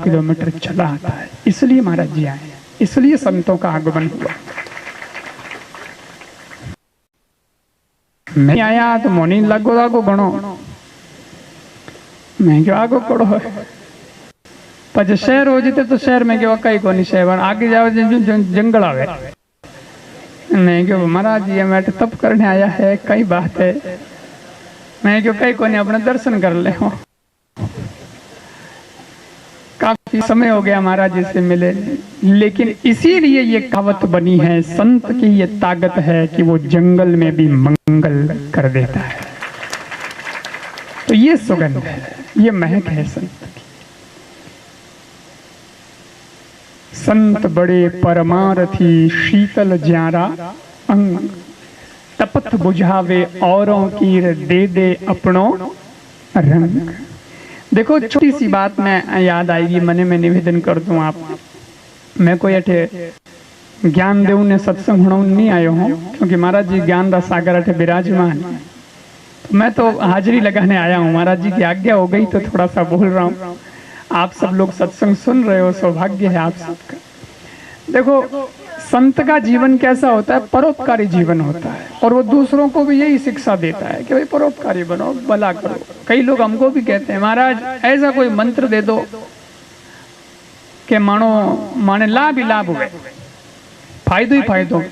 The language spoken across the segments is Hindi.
किलोमीटर चला आता है, इसलिए महाराज जी आए, इसलिए संतों का आगमन हुआ। मैं आया तो मोनी लगो लागो घणो, मैं क्यों आगो कड़ो है पचे शहर हो जीते तो शहर में क्यों कई कोनी शहर आगे जाओ जंगल आवे। मैं क्यों महाराज जी मैं तप करने आया है, कई बात है, मैं क्यों कई कोनी अपने दर्शन कर ले हो। काफी समय हो गया महाराज जी से मिले, लेकिन इसीलिए ये कहावत बनी है, संत की ये ताकत है कि वो जंगल में भी मंगल कर देता है। तो ये सुगंध है, ये महक है संत की। संत बड़े परमारथी शीतल ज्यारा अंग, तपत बुझावे औरों की दे दे अपनों रंग। देखो छोटी सी बात में याद आएगी, मने में निवेदन कर दूं आप, मैं कोई अठे ज्ञान देव ने सत्संग होना नहीं आयो हूँ, क्योंकि महाराज जी ज्ञान का सागर अठे विराजमान, तो मैं तो हाजिरी लगाने आया हूँ। महाराज जी की आज्ञा हो गई तो थोड़ा सा बोल रहा हूँ। आप सब लोग सत्संग सुन रहे हो, सौभाग्य है आप सबका। देखो संत का जीवन कैसा होता है, परोपकारी जीवन होता है, और वो दूसरों को भी यही शिक्षा देता है कि भाई परोपकारी बनो, भला करो। कई लोग हमको भी कहते हैं महाराज ऐसा कोई मंत्र दे दो कि माने लाभ ही लाभ हुए, फायदो ही फायदो,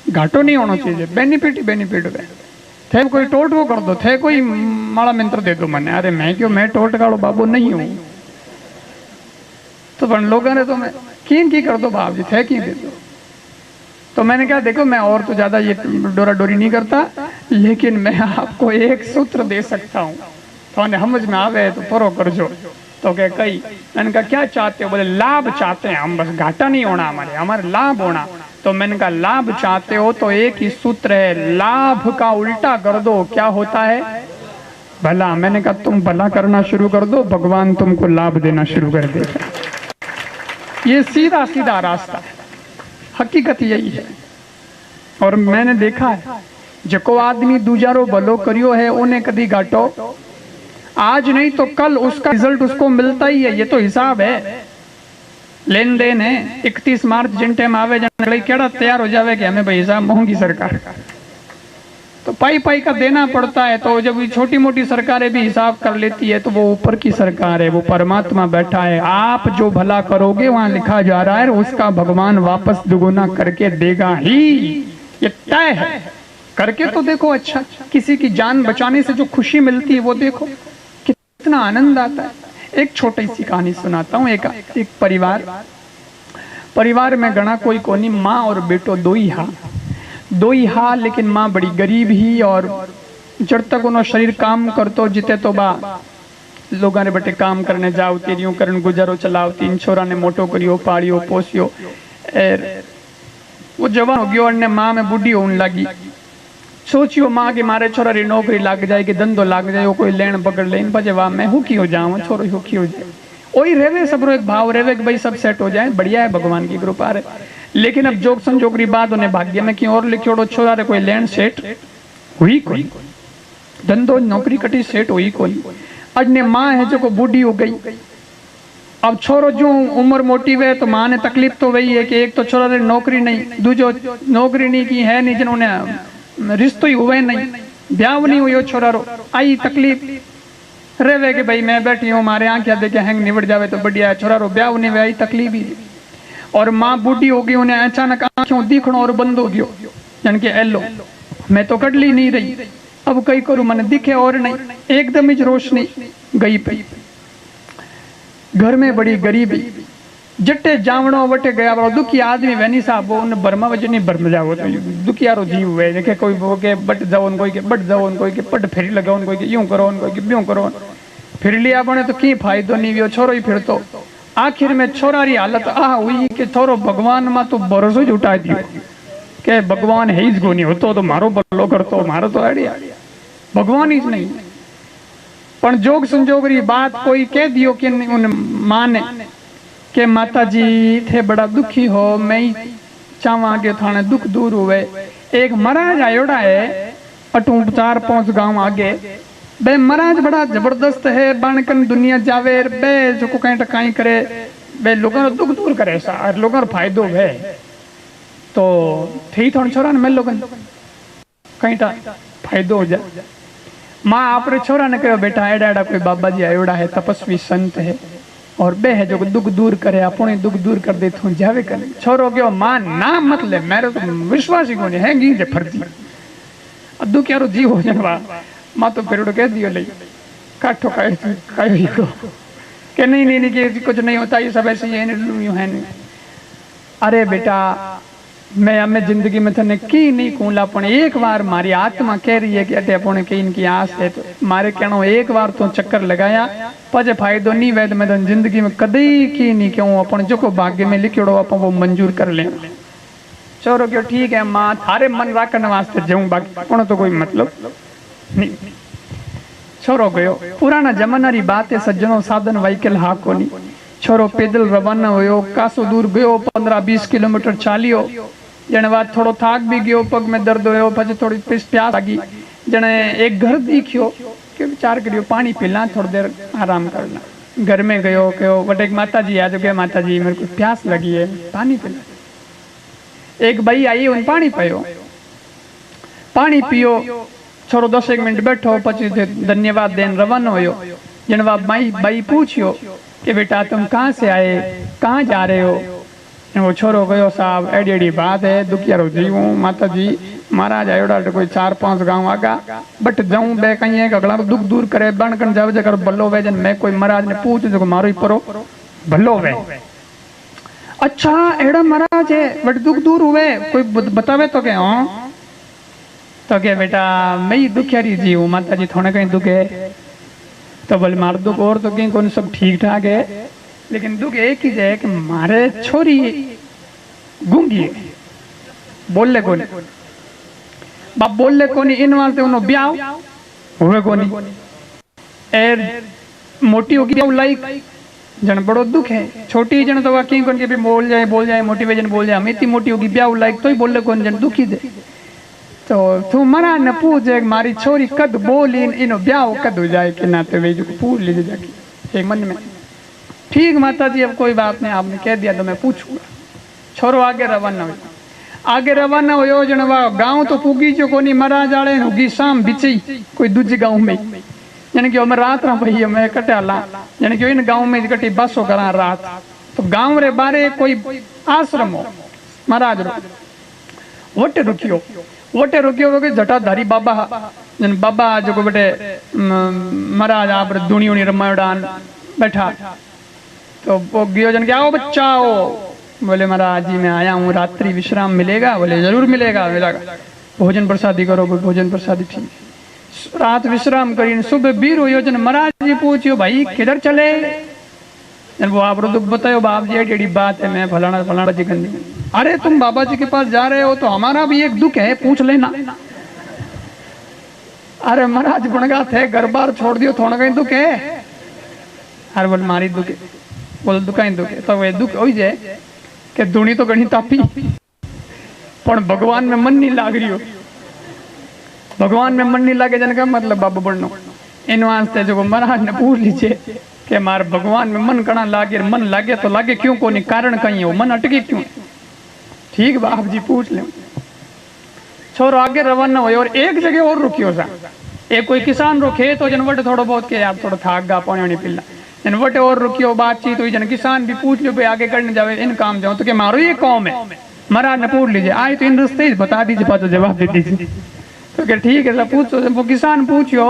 घाटो नहीं होना चाहिए, बेनिफिट ही बेनिफिट हुए। थे कोई टोटको कर दो, थे कोई माड़ा मंत्र दे दो मैंने, अरे मैं क्यों, मैं टोटकाड़ो बाबू नहीं हूँ। तो पर लोगों ने तो मैं कीन की कर दो बाप जी, थे की दे दो। तो मैंने कहा देखो मैं और तो ज्यादा ये डोरा डोरी नहीं करता, लेकिन मैं आपको एक सूत्र दे सकता हूँ, तो समझ में आवे तो परो कर जो। तो क्या कही, मैंने कहा क्या चाहते हो, बोले लाभ चाहते हैं हम, बस घाटा नहीं होना हमारे लाभ होना। तो मैंने कहा लाभ चाहते हो तो एक ही सूत्र है, लाभ का उल्टा कर दो, क्या होता है, भला। मैंने कहा तुम भला करना शुरू कर दो, भगवान तुमको लाभ देना शुरू कर देगा। ये सीधा सीधा रास्ता है, हकीकत यही है। और मैंने देखा है जको आदमी दूजारो भलो करियो है उन्हें कभी घाटो आज नहीं तो कल उसका रिजल्ट उसको मिलता ही है। ये तो हिसाब है, लेन देन है। 31 मार्च जिन टाइम आवे जन केड़ा तैयार हो जावे कि हमें भाई हिसाब महंगी सरकार का, तो पाई पाई का देना पड़ता है। तो जब छोटी मोटी सरकारें भी हिसाब कर लेती है तो वो ऊपर की सरकार है, वो परमात्मा बैठा है। आप जो भला करोगे वहां लिखा जा रहा है उसका भगवान वापस दुगुना करके देगा ही, ये तय है। करके तो देखो, अच्छा किसी की जान बचाने से जो खुशी मिलती है वो देखो, कितना आनंद आता है। एक छोटी सी कहानी सुनाता हूँ। एक परिवार में गणा कोई कोनी, माँ और बेटो दो ही हा, लेकिन माँ बड़ी गरीब ही, और जब तक उन्होंने शरीर काम करतो जिते तो बा लोग ने बटे काम करने जाओ, तेरियों करन गुजारो चलाओ। 3 छोरा ने मोटो करियो, पालियो, पोसियो, वो जवान हो गयो और माँ में बूढ़ी होने लगी। सोचियो माँ के मारे छोरा री नौकरी लग जाए, कि धंधो लग जाए, कोई लेन पकड़ ले, बजे वाह मैं हुखी हो जाऊँ, छोरो हुखी हो जाए। वही रेवे सबरो एक भाव रेवे कि भाई सब सेट हो जाए, बढ़िया है, भगवान की कृपा है। लेकिन अब जोग संजोग री बात उन्हें भाग्य में क्यों और लिखियोड़ो छोरा रे कोई लेन सेट हुई कोई, धंधो नौकरी कटी सेट हुई कोई। आज ने माँ है जो को बूढ़ी हो गई। अब छोरो जो उम्र मोटी हुए तो माँ ने तकलीफ तो वही है कि एक तो छोरा रे नौकरी नहीं, दूजो नौकरी नहीं की है नहीं, जिन्होंने रिश्तो ही हुए नहीं, ब्याह नहीं हुई छोरा रो, आई तकलीफ रेवे कि भाई मैं बैठी हूँ, मारे आंखें देखे हैंग निबड़ जावे तो बढ़िया है, छोरा रो ब्याह नहीं हुआ, आई तकलीफ ही। और माँ बूढ़ी हो गई, उन्हें अचानक आंखों दिखणो और बंद हो गयो, यानी कि एलो मैं तो कटली नहीं रही, अब कई करूं मन दिखे और नहीं, एकदम ही रोशनी गई पई। घर में बड़ी गरीबी, जट्टे जावणो वटे गया वालो दुखी आदमी वैनी साहब वो उन बर्मा वजनी बर्म जावो तो दुखियारो जीव हुए, देखे कोई वो के बट जाओ, कोई के बट जाओ, कोई के पट फेरी लगाओ, कोई के यूं करो, कोई के ब्यूं करो, फिर लिया बने तो की फायदो नहीं वियो, छोरो ही फिर तो आखिर में छोरारी हालत आ हुई कि छोरो भगवान में तो भरोसो ही उठा दियो के भगवान है ही नहीं होतो तो मारो भलो करतो, मारो तो आड़िया भगवान ही नहीं। पण जोग संजोग री बात कोई कह दियो कि उन मां ने के माता जी थे बड़ा दुखी हो, मैं ही चाहवा के थाने दुख दूर हुए। एक महाराज आयोड़ा है अटू 4-5 गांव आगे, बे महाराज बड़ा जबरदस्त है, बाणकन दुनिया जावे बे जो को कहीं टकाई करे बे लोगों दुख दूर करे सा और लोगों फायदो है तो थी थोड़ा छोरा ने मिल लोगन कहीं फायदो हो जाए। माँ आपरे छोरा ने कहो बेटा एडा एडा कोई बाबा जी आयोड़ा है, तपस्वी संत है और बे है जो दुख दूर करे, अपने दुख दूर कर दे तू जावे करे। छोरो गयो मां ना मत ले, मेरे तो विश्वास ही कोनी है गी जे फर्जी अद्दू क्यारो जीव हो जनवा। मां तो फिर कह दियो ले काठो कायो को कि नहीं नहीं नहीं कि कुछ नहीं होता, ये सब ऐसे ही है। अरे बेटा मैं हमें जिंदगी में थने की नहीं कूला, पण एक बार मारी आत्मा कह रही है कि अटे अपने की इनकी आस है तो मारे कहनो एक बार तो चक्कर लगाया पजे फायदो नहीं वैद में तो जिंदगी में कदी की नहीं क्यों अपन जो को भाग्य में लिखियोड़ो अपन वो मंजूर कर ले। चोरो क्यों ठीक है माँ थारे मन राखने वास्ते जाऊं, बाकी अपन तो कोई मतलब नहीं। छोरो गयो, पुराना जमाना री बात है सज्जनों, साधन व्हीकल हा कोनी। छोरो पैदल रवाना होयो, कासो दूर गयो 15-20 किलोमीटर चालियो। जने बाद थोड़ो थाक भी गयो, पग में दर्द होयो, પછી थोड़ी प्यास लगी। जने एक घर दिखियो कि विचार करियो पानी पीला, थोड़ी देर आराम करना। घर में गयो कहो बट एक माता जी आ, जो के माता जी मेरे को प्यास लगी है पानी पीला। एक भाई आई उन पानी पियो, पानी पियो। छोरो 10 मिनट बैठो પછી धन्यवाद देन रवाना होयो। जने भाई पूछियो कि बेटा तुम कहाँ से आए, कहाँ जा रहे हो? वो छोरो गयो साहब एडी एडी बात है, दुखियारो जीव माता जी महाराज आयोड़ा कोई 4-5 गांव आगा बट जाऊं बे कहीं है अगला दुख दूर करे बनकन जावे जकर भलो वे जन मैं कोई महाराज ने पूछ जो मारो ही परो भलो वे। अच्छा एड़ा महाराज है बट दुख दूर हुए कोई बतावे तो के हाँ तो क्या बेटा मैं ही दुखियारी जीव माता जी थोड़े कहीं दुख है तो बोले मार दुख और तो कहीं कौन सब ठीक ठाक है, लेकिन दुख एक ही है कि मारे छोरी गूंगी है, बोले कोनी बाप बोले कोनी इन वास्ते उनो ब्याह हुए कोनी एर मोटी होगी लाइक जन बड़ो दुख है। छोटी जन तो वाकई कोन के भी बोल जाए मोटी वे जन बोल जाए हम इतनी मोटी होगी ब्याह लाइक तो ही बोले कोन जन दुखी दे। तो तू मना न पूछे मारी छोरी कद बोली इनो ब्याह कद हो जाए कि ना तो वे जो पूछ लीजिए जाके एक मन में। ठीक माता जी अब कोई बात नहीं, आपने कह दिया तो मैं पूछूंगा। छोरो आगे रवाना हो जनवा गांव तो पुगी जो कोनी महाराज आले होगी शाम बिची कोई दूजे गांव में यानी कि मैं रात रा भई मैं कटाला यानी कि इन गांव में कटी बसो करा रात। तो गांव रे बारे कोई आश्रम हो महाराज रो वटे रुकियो वो जटाधारी बाबा जन बाबा जो बटे महाराज आप दुनी उनी रमायडान बैठा तो वो गयो जन के आओ बच्चा आओ। बोले महाराज जी मैं आया हूँ, रात्रि विश्राम मिलेगा? बोले जरूर मिलेगा। भोजन प्रसादी करो, भोजन प्रसादी ठीक। रात विश्राम करी सुबह बीर हो जन महाराज जी पूछियो भाई किधर चले? जन वो आप दुख बताओ बाप जी एडी बात है मैं फलाना जी गंदी। अरे तुम बाबा जी के पास जा रहे हो तो हमारा भी एक दुख है पूछ लेना। अरे महाराज बनगा थे घर बार छोड़ दियो थोड़ा कहीं दुख है। अरे बोल मारी दुख है, बोल दुख है तो वे दुख हो जाए कि धूनी तो घनी तापी पर भगवान में मन नहीं लाग रही हो। भगवान में मन नहीं लागे जन का मतलब बाबा बढ़नो इन वास्ते जो महाराज ने पूछ लीजिए कि मार भगवान में मन कणा लागे, मन लागे तो लागे क्यों को नहीं, कारण कहीं हो, मन अटके क्यों? ठीक बाप जी पूछ ले। छोरो आगे रवाना हो और एक जगह और रुकियो सा एक कोई किसान रोके तो जनवट थोड़ा बहुत के यार थोड़ा थाक गा पानी नहीं पिला जनवट और रुकियो बातचीत हुई जन किसान भी पूछ लो भाई आगे करने जावे इन काम जाओ तो क्या मारो ये कौम है? महाराज ने पूछ लीजिए आए तो इन रस्ते बता दीजिए पाचो जवाब दे दीजिए। तो क्या ठीक है सब पूछो। वो किसान पूछियो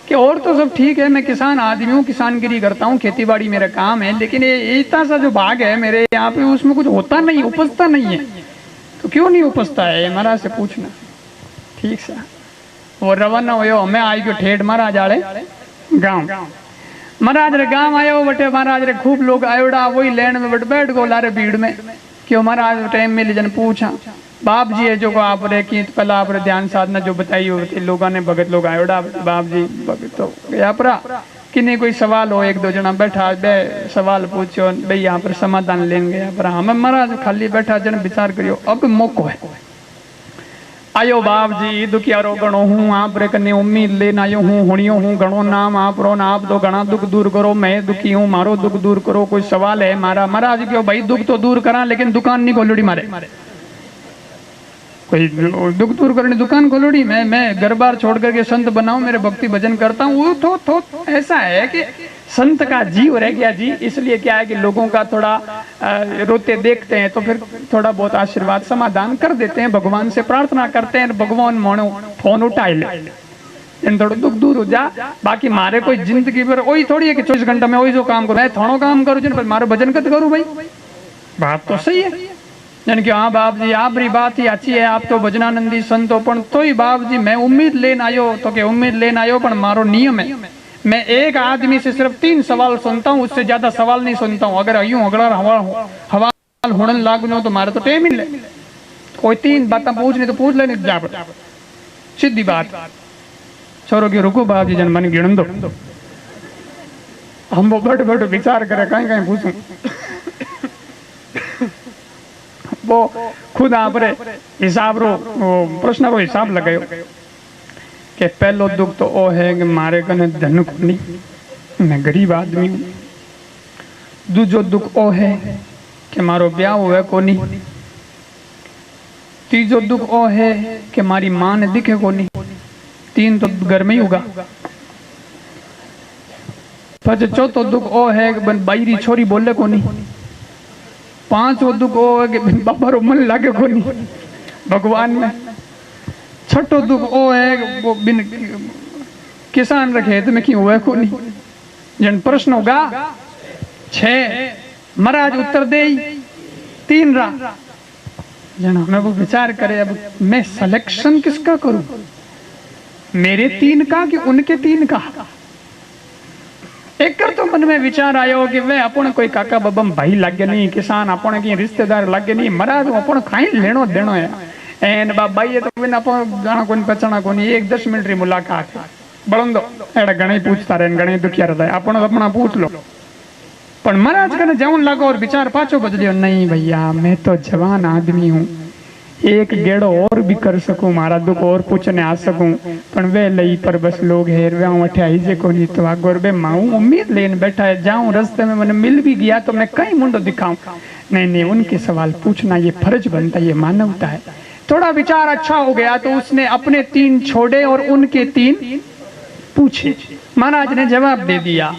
कि और तो सब ठीक है, मैं किसान आदमी हूँ, किसानगिरी करता हूँ, खेती बाड़ी मेरा काम है, लेकिन ये इतना सा जो भाग है मेरे यहाँ पे उसमें कुछ होता नहीं, उपजता नहीं है। तो क्यों नहीं उपजता है महाराज से पूछना। ठीक सा वो रवाना हो हमें आई गयो ठेठ महाराज आले गाँव। महाराज रे गाँव आयो बटे महाराज रे खूब लोग आयोड़ा वही लैंड में बट बैठ गो लारे भीड़ में क्यों महाराज टाइम मिले जन पूछा बाप जी है जो को आप रे की पहला आप रे ध्यान साधना जो बताई हो लोगों ने भगत लोग आयोड़ा बाप जी भगत तो यहाँ पर कि नहीं कोई सवाल हो एक दो जना बैठा बे सवाल पूछो भाई यहाँ पर समाधान लेंगे यहाँ पर हमें महाराज खाली बैठा जन विचार करियो अब मौको है। आयो बाप जी दुखियारो गणो हूँ आप रे कने उम्मीद लेन आयो हूँ हुणियो हूँ गणो नाम आप रो ना आप तो घना दुख दूर करो मैं दुखी हूँ मारो दुख दूर करो कोई सवाल है मारा महाराज क्यों भाई दुख तो दूर करा लेकिन दुकान नहीं खोलड़ी मारे कोई दुख दूर करने दुकान खोलोड़ी मैं घर बार छोड़ करके संत बनाऊं मेरे भक्ति भजन करता हूँ वो तो ऐसा है कि संत का जीव रह गया जी इसलिए क्या है कि लोगों का थोड़ा रोते देखते हैं तो फिर थोड़ा बहुत आशीर्वाद समाधान कर देते हैं भगवान से प्रार्थना करते हैं भगवान मोनो फोन उठा ले थोड़ा दुख दूर हो जा बाकी मारे कोई जिंदगी पर वही थोड़ी है कि 24 घंटा में वही जो काम करूँ मैं थोड़ा काम करूँ मारे भजन कत करूँ भाई बात तो सही है यानी कि हाँ बाप जी आप री बात ही अच्छी है आप तो भजनानंदी संत हो पण तो ही बाप जी मैं उम्मीद लेन आयो तो के उम्मीद लेन आयो पण मारो नियम है मैं एक आदमी से सिर्फ 3 सवाल सुनता हूँ उससे ज्यादा सवाल नहीं सुनता हूँ अगर यूं अगड़ा हवाल हुड़न लागू तो मारे तो टेम ही ले कोई 3 बातें पूछनी तो पूछ लेनी जा सीधी बात छोरो की रुको बाप जी जन मन गिण दो हम वो बड़ विचार करे कहीं कहीं पूछूं वो खुद आप रे हिसाब रो प्रश्न रो हिसाब लगायो कि पहलो दुख तो ओ है कि मारे कने धन कोनी मैं गरीब आदमी हूँ दूजो दुख ओ है कि मारो ब्याह हुए कोनी तीजो दुख ओ है कि मारी मां ने दिखे कोनी 3 तो घर में ही होगा फिर चौथो दुख ओ है कि बाईरी छोरी बोले कोनी 5 दुख हो कि बाबा रो मन लागे कोनी भगवान में 6ठो दुख ओ है वो बिन किसान रे खेत में क्यों हुए कोनी जन प्रश्न होगा 6 महाराज उत्तर दे 3 रा जन हमें वो विचार करे अब मैं सिलेक्शन किसका करूं मेरे 3 का कि उनके 3 का एक कर तो मन में विचार आयो कि वे अपन कोई काका बबम भाई लागे नहीं किसान अपन की रिश्तेदार लागे नहीं महाराज अपन खाई लेनो देनो है एन भाई तो बिना अपन जाना कोनी पछाना कोनी 1-10 मिनट री मुलाकात बळंदो एड़ा घणे पूछता रहे घणे दुखिया रहता है अपन अपना पूछ लो पर महाराज कने जाऊन लागो और विचार पाछो बदलियो नहीं भैया मैं तो जवान आदमी हूँ एक गेड़ो और भी कर सकूं मारा दुख और पूछने आ सकूं पण वे लई पर बस लोग हेर वे अठे आई जे कोनी तो आगोर बे माऊ उम्मीद लेन बैठा है जाऊं रस्ते में मैंने मिल भी गया तो मैं कहीं मुंडो दिखाऊं नहीं उनके सवाल पूछना ये फर्ज बनता है ये मानवता है थोड़ा विचार अच्छा हो गया तो उसने अपने 3 छोड़े और उनके 3 पूछे महाराज ने जवाब दे दिया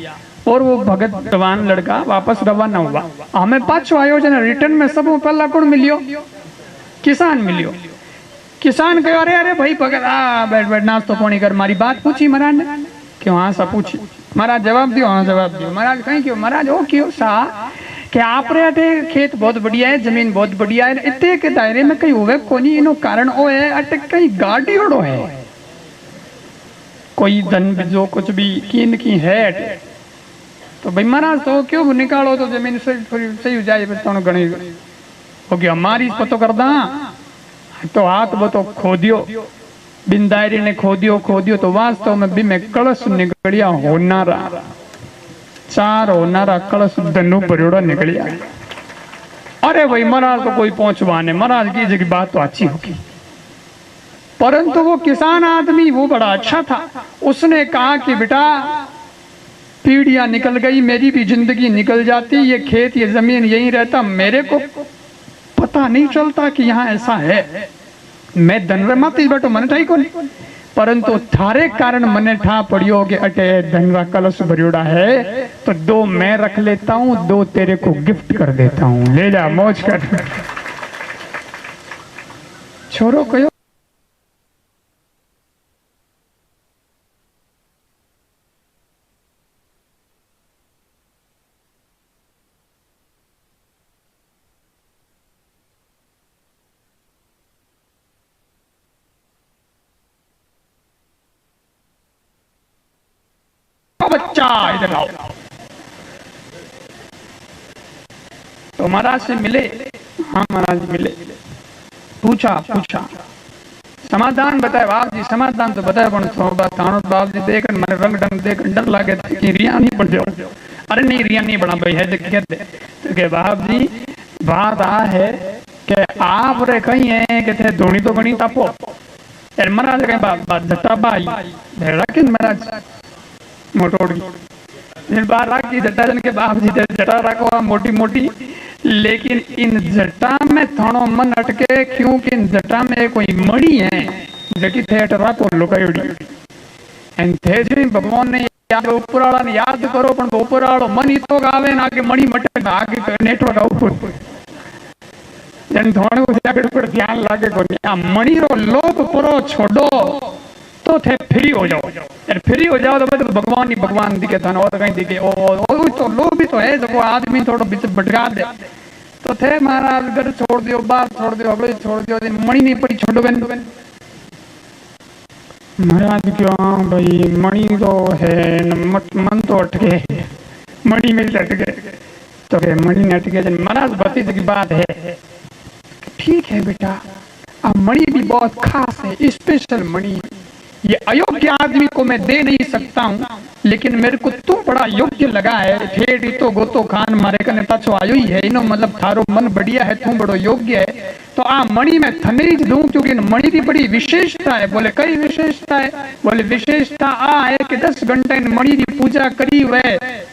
और वो भगत जवान लड़का वापस रवाना हुआ हमें पाछो आयोजन रिटर्न में सब पहला कौन मिलियो किसान मिलियो किसान कहो अरे भाई भगत बैठ नाश्तो पानी कर मारी बात पूछी महाराज ने क्यों हाँ सा पूछी महाराज जवाब दियो हाँ जवाब दियो महाराज कहीं क्यों महाराज वो क्यों सा कि आप रे खेत बहुत बढ़िया है जमीन बहुत बढ़िया है इतने के दायरे में कहीं हुए कोनी इनो कारण ओ है अटे कहीं गाड़ी उड़ो है कोई धन जो कुछ भी कीन की है तो भाई महाराज तो क्यों निकालो तो जमीन सही हो जाए तो गणी हो गया हमारी पतो कर दा तो हाथ वो तो खोदियो बिन दायरे ने खोदियो तो वास्तव में भी में कलश निकलिया होनारा 4 होनारा कलश धनु भरियोड़ा निकलिया अरे भाई महाराज तो कोई पहुंचवाने महाराज की जगह बात तो अच्छी होगी परंतु वो किसान आदमी वो बड़ा अच्छा था उसने कहा कि बेटा पीढ़ियां निकल गई मेरी भी जिंदगी निकल जाती ये खेत ये जमीन यही रहता मेरे को पता नहीं चलता कि यहाँ ऐसा है मैं धनवा बैठो मन ठाई को परंतु थारे कारण मने ठा पड़ियो कि अटे धनवा कलश भरियोड़ा है तो 2 मैं रख लेता हूँ 2 तेरे को गिफ्ट कर देता हूँ ले जा मौज कर छोरो कहो बच्चा इधर आओ तो महाराज से मिले हाँ महाराज मिले पूछा समाधान बताया बाप जी समाधान तो बताया बाप जी देख मेरे रंग ढंग देख डर लागे कि रिया नहीं बन जाओ अरे नहीं रिया नहीं बना भाई है कहते तो बाप जी बात आ है कि आप रे कहीं है कि थे धोनी तो गणी तापो यार महाराज कहीं बात जटा भाई भेड़ा किन महाराज मोटोड़ी जिन बार राखी जटा जन के बाप जी जटा रखो मोटी मोटी, लेकिन इन जटा में थोड़ो मन अटके क्योंकि इन जटा में कोई मणि है जकी थे राखो लुकायोड़ी एन थे जी भगवान ने याद ऊपर वाला ने याद करो पण ऊपर वालो मन ही तो गावे ना के मणि मटे आगे नेटवर्क ऊपर जन थोड़े उस आगे ऊपर ध्यान लागे को आ मणि रो लोभ परो छोड़ो तो थे फ्री हो जाओ यार, फ्री हो जाओ तो भगवान ही भगवान दिखे था और कहीं दिखे ओ तो लोभ भी तो है जो आदमी थोड़ा बीच भटका दे तो थे महाराज घर छोड़ दियो बात छोड़ दियो अगले छोड़ दियो मणि नहीं पड़ी छोड़ो बन महाराज क्यों भाई मणि तो है मन तो अटके मणि में अटके तो के मणि में अटके जन महाराज भतीज की बात है ठीक है बेटा अब मणि भी बहुत खास है स्पेशल मणि, ये अयोग्य आदमी को मैं दे नहीं सकता हूँ लेकिन मेरे को तू बड़ा योग्य लगा है ठेठ तो गोतो खान मारे कने पाछो आयो ही है इनो मतलब थारो मन बढ़िया है तू बड़ो योग्य है तो आ मणि में थने ही दूं क्योंकि मणि की बड़ी विशेषता है। बोले कई विशेषता है? बोले विशेषता आ है कि 10 घंटे मणि की पूजा करी हुए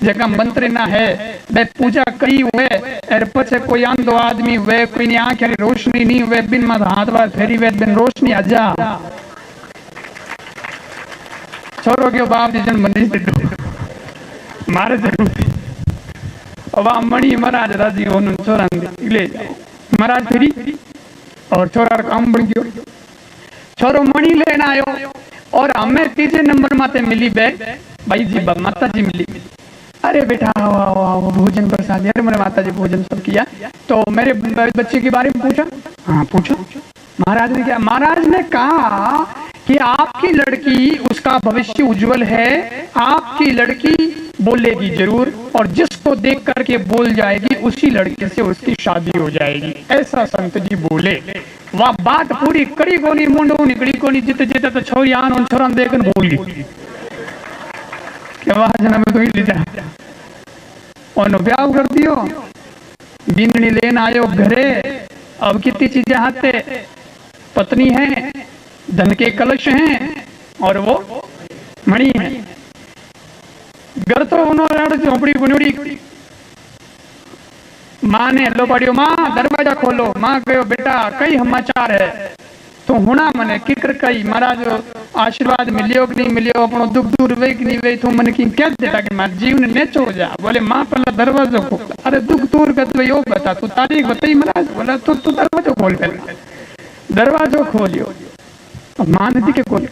जगह मंत्र ना है वे पूजा करी हुए और पछे कोई आंधो आदमी हुए कोई ने आंख रोशनी नहीं हुए बिन मत हाथ बार फेरी वे बिन रोशनी आजा छोरो के बाप जी जन मंदिर दिखो मारे जरूर अब मणि महाराज राजी हो छोरा ले महाराज फिरी और छोरा काम बन गयो छोरो मणि लेना आयो और हमें तीसरे नंबर माते मिली बैग भाई जी माता जी मिली अरे बेटा आओ भोजन प्रसाद यार मेरे माता जी भोजन सब किया तो मेरे बच्चे के बारे में पूछा हाँ पूछो महाराज ने क्या महाराज ने कहा कि आपकी लड़की उसका भविष्य उज्जवल है आपकी लड़की बोलेगी जरूर और जिसको देख करके बोल जाएगी उसी लड़के से उसकी शादी हो जाएगी ऐसा संत जी बोले। वह बात पूरी कड़ी कोनी मुंडो निकली कोनी जिते जिते तो छोरी आन उन छोरा देखन बोल गई क्या वह जन्म तो ही ले जा और ब्याह कर दियो बिंदनी लेन आयो घरे अब कितनी चीजें हाथे पत्नी है धन के कलश हैं और वो मणि है घर तो उन्होंने झोपड़ी बुनड़ी माँ ने लो पड़ियो माँ दरवाजा खोलो माँ कहो बेटा कई समाचार है तो होना मने किकर कई महाराज आशीर्वाद मिलियो कि नहीं मिलियो अपनो दुख दूर वे कि नहीं वे तू मन की कह देता कि मार जीवन नेचो जा बोले माँ पहला दरवाजा खोल अरे दुख दूर कर तो यो बता तू तारीख बताई महाराज बोला तू दरवाजा खोल पहला दरवाजो खोलियो माँ ने के खोल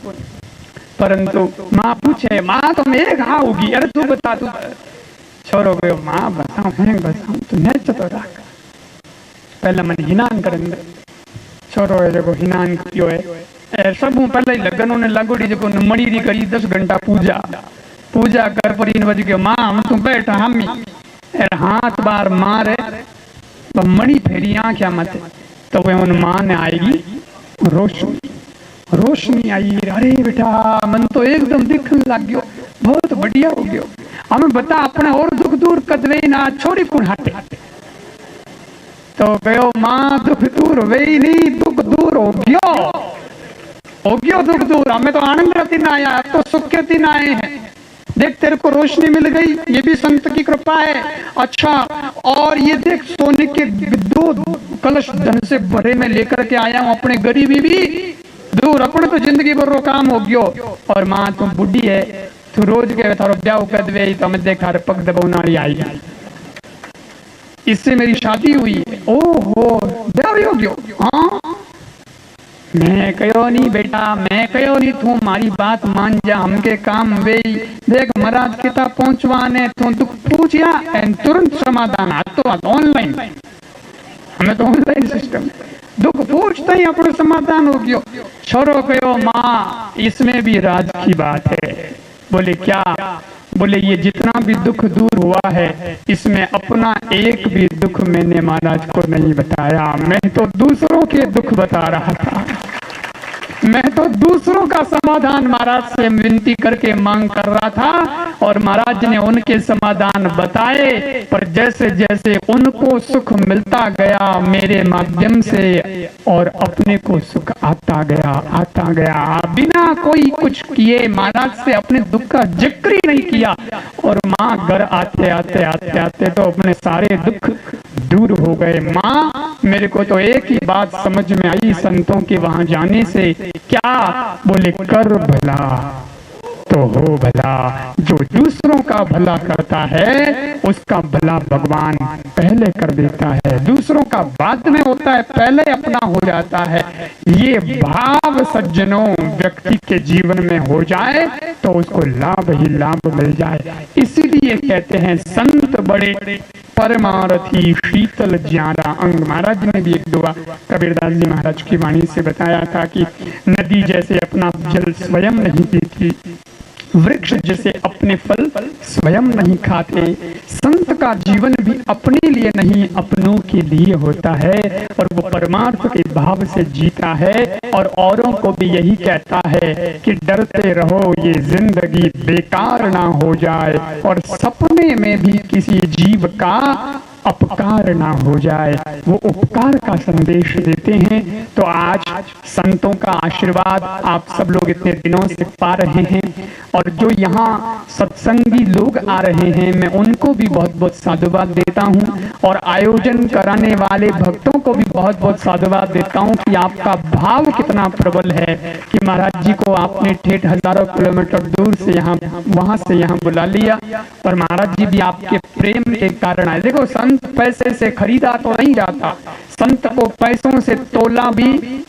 परंतु माँ पूछे माँ तो मैं कहा होगी अरे तू बता तू छोरो गयो माँ बताऊं तू नेच तो राख पहला मन हिनान करेंगे छोरो है जो हिनान कियो है सब पहले ही लगन ने लगोड़ी जो मणि री करी 10 घंटा पूजा कर पर इन बज गयो माँ हम तू बैठा हम हाथ बार मारे तो मणि फेरी आंख्या मत तो वे उन माँ ने आएगी रोशनी आई अरे बेटा मन तो एकदम दिखने लग गयो बहुत बढ़िया हो गयो हमें बता अपना और दुख दूर कदवे ना छोड़ी कुण हटे तो कहो माँ दुख दूर वे नहीं दुख दूर हो गयो दुख दूर हमें तो आनंद दिन आया अब तो सुख के दिन आए हैं देख तेरे को रोशनी मिल गई ये भी संत की कृपा है अच्छा और ये देख सोने के 2 कलश धन से भरे में लेकर के आया हूँ अपने गरीबी भी दूर अपने तो जिंदगी भर रो काम हो गयो और माँ तुम बुढ़ी है तू रोज के थारो ब्याह कर दे तो हमें देखा पग दबाई आई इससे मेरी शादी हुई ओहो ब्याह हो गयो हाँ मैं कहो नहीं बेटा मैं कहो नहीं तू हमारी बात मान जा हमके काम वे देख महाराज किताब पहुंचवाने तू दुख पूछिया तुरंत समाधान तो ऑनलाइन हमें तो ऑनलाइन सिस्टम दुख पूछते ही अपना समाधान हो गयो छोरो कहो माँ इसमें भी राज की बात है बोले क्या बोले ये जितना भी दुख दूर हुआ है इसमें अपना एक भी दुख मैंने महाराज को नहीं बताया मैं तो दूसरों के दुख बता रहा था मैं तो दूसरों का समाधान महाराज से विनती करके मांग कर रहा था और महाराज ने उनके समाधान बताए, पर जैसे जैसे उनको सुख मिलता गया मेरे माध्यम से और अपने को सुख आता गया बिना कोई कुछ किए। महाराज से अपने दुख का जिक्र ही नहीं किया और माँ घर आते आते तो अपने सारे दुख दूर हो गए। माँ मेरे को तो एक ही बात समझ में आई संतों के वहां जाने से, क्या बोले, कर भला तो हो भला। जो दूसरों का भला करता है उसका भला भगवान पहले कर देता है, दूसरों का बाद में होता है, पहले अपना हो जाता है। ये भाव सज्जनों व्यक्ति के जीवन में हो जाए तो उसको लाभ ही लाभ मिल जाए। इसीलिए कहते हैं संत बड़े परमारथी शीतल ज्यादा अंग। महाराज ने भी एक दुआ कबीरदास जी महाराज की वाणी से बताया था कि नदी जैसे अपना जल स्वयं नहीं पीती, वृक्ष जैसे अपने फल स्वयं नहीं खाते, संत का जीवन भी अपने लिए नहीं अपनों के लिए होता है और वो परमार्थ के भाव से जीता है और औरों को भी यही कहता है कि डरते रहो ये जिंदगी बेकार ना हो जाए और सपने में भी किसी जीव का अपकार ना हो जाए, वो उपकार का संदेश देते हैं। तो आज संतों का आशीर्वाद आप सब लोग इतने दिनों से पा रहे हैं और जो यहाँ सत्संगी लोग आ रहे हैं मैं उनको भी बहुत बहुत साधुवाद देता हूँ और आयोजन कराने वाले भक्तों को भी बहुत बहुत साधुवाद देता हूँ कि आपका भाव कितना प्रबल है कि महाराज जी को आपने ठेठ हजारों किलोमीटर दूर से यहाँ वहां से यहाँ बुला लिया और महाराज जी भी आपके प्रेम के कारण आए। देखो संत पैसे से खरीदा तो नहीं जाता, संत को पैसों से तोला भी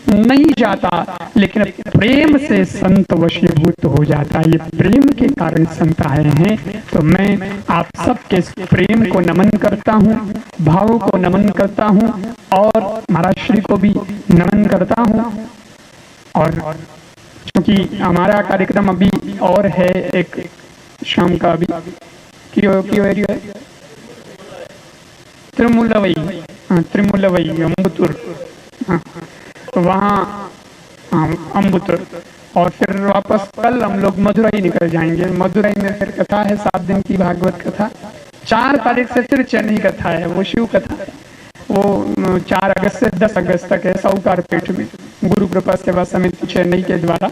नहीं जाता, लेकिन प्रेम से संत वशीभूत हो जाता है। ये प्रेम के कारण संत आए हैं। तो मैं आप सबके प्रेम को नमन करता हूँ, भाव को नमन करता हूँ और महाराज श्री को भी नमन करता हूँ। और क्योंकि हमारा कार्यक्रम अभी और है एक शाम का, अभी क्यों है त्रिमुलवई, हाँ त्रिमुलवई अम्बुतुर, हाँ वहाँ अम्बुतुर और फिर वापस कल हम लोग मदुरई निकल जाएंगे। मदुरई में फिर कथा है 7 दिन की भागवत कथा। 4 तारीख से फिर चेन्नई कथा है, वो शिव कथा है, वो 4 अगस्त से 10 अगस्त तक है साहूकार पेठ में गुरु कृपा सेवा समिति चेन्नई के द्वारा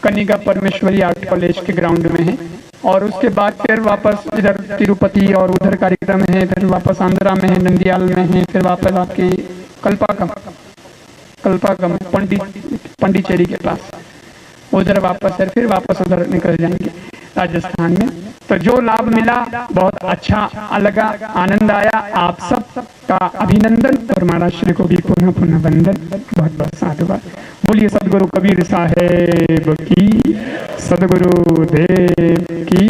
कनिका परमेश्वरी आर्ट कॉलेज के ग्राउंड में है। और उसके बाद फिर वापस इधर तिरुपति और उधर कार्यक्रम है, फिर वापस आंध्रा में है, नंदियाल में है, फिर वापस आपकी कल्पाकम पंडिचेरी के पास उधर वापस है, फिर वापस उधर निकल जाएंगे राजस्थान में। तो जो लाभ मिला बहुत अच्छा लगा, आनंद आया। आप सब का अभिनंदन और महाराज श्री को भी पुनः पुनः वंदन, बहुत बहुत साधुवाद। बोलिए सदगुरु कबीर साहेब की, सदगुरु देव की।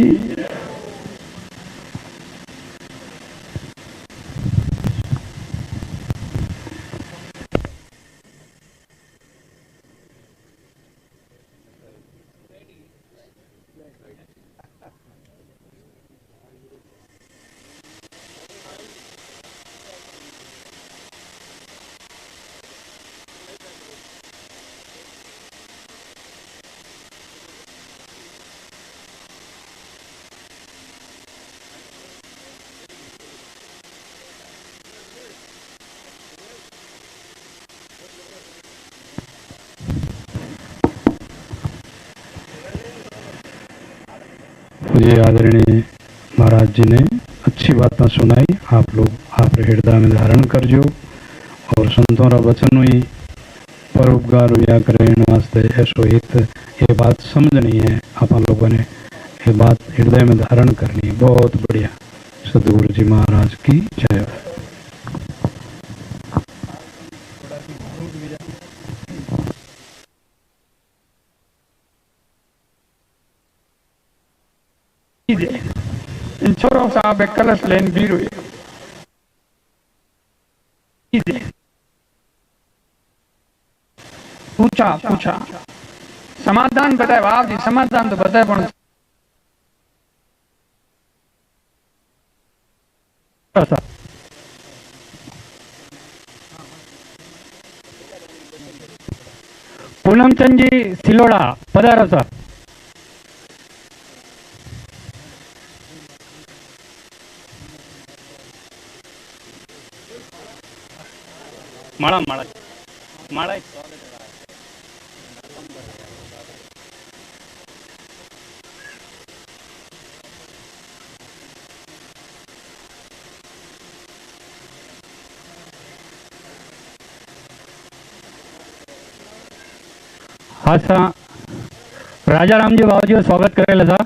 ये आदरणीय महाराज जी ने अच्छी बातें सुनाई, आप लोग आप हृदय में धारण करजो और संतों रा वचन हुई परोपकार हुआ करें वास्ते ऐसो हित, ये बात समझनी है आप लोगों ने, ये बात हृदय में धारण करनी है। बहुत बढ़िया। सदगुरु जी महाराज की जय। छोरो साहब कलश लेन बीरू पूछा समाधान बताए, वाह जी समाधान तो बताए पण पूनमचंद जी सिलोड़ा पधारो सा। माड़ा माड़ा माड़ा हाँ सा राजा रामजी बाबूजी स्वागत करेला सा।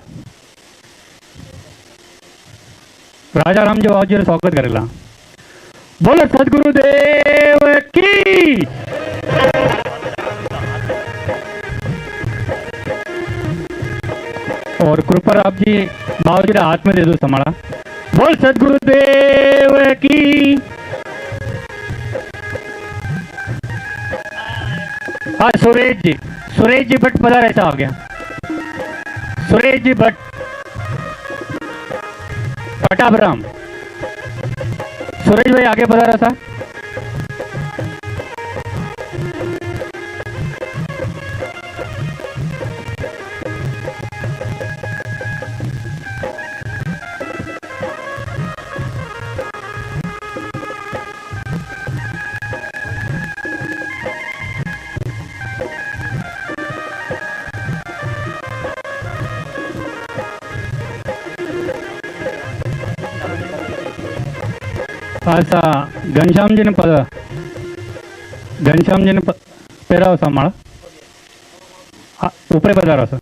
राजा रामजी बाबूजी स्वागत करेला। बोलो सदगुरुदेव की। और कृपाराव जी बाबूजी हाथ में दे दो समाड़ा। बोल सदगुरुदेव की। हाँ सुरेश जी भट्ट पधार ऐसा आ गया। सुरेश जी भट्ट पटाभराम। सुरेश भाई आगे पधारा था। ऐसा घनश्याम जी ने पैरा सा माड़ा ऊपर पधारा सा।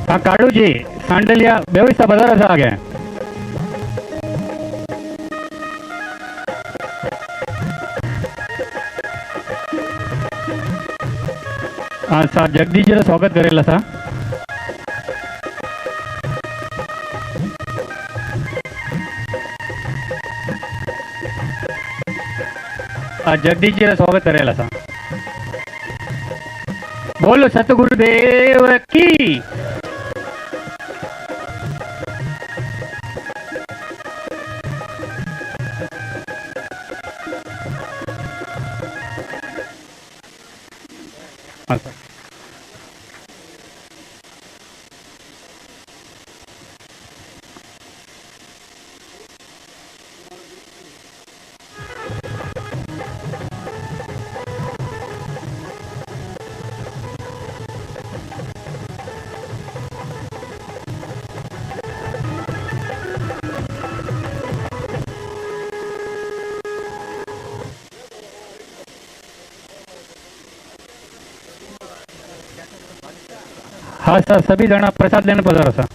हाँ काड़ू जी सांडलिया व्यवस्था पधारा सा आ गए। हाँ सर जगदीश जी स्वागत करेला सा। जगदीश जी स्वागत करेला सा। बोलो सतगुरुदेव की। हाँ सर हाँ सर सभी जना प्रसाद लेने पधारो सर।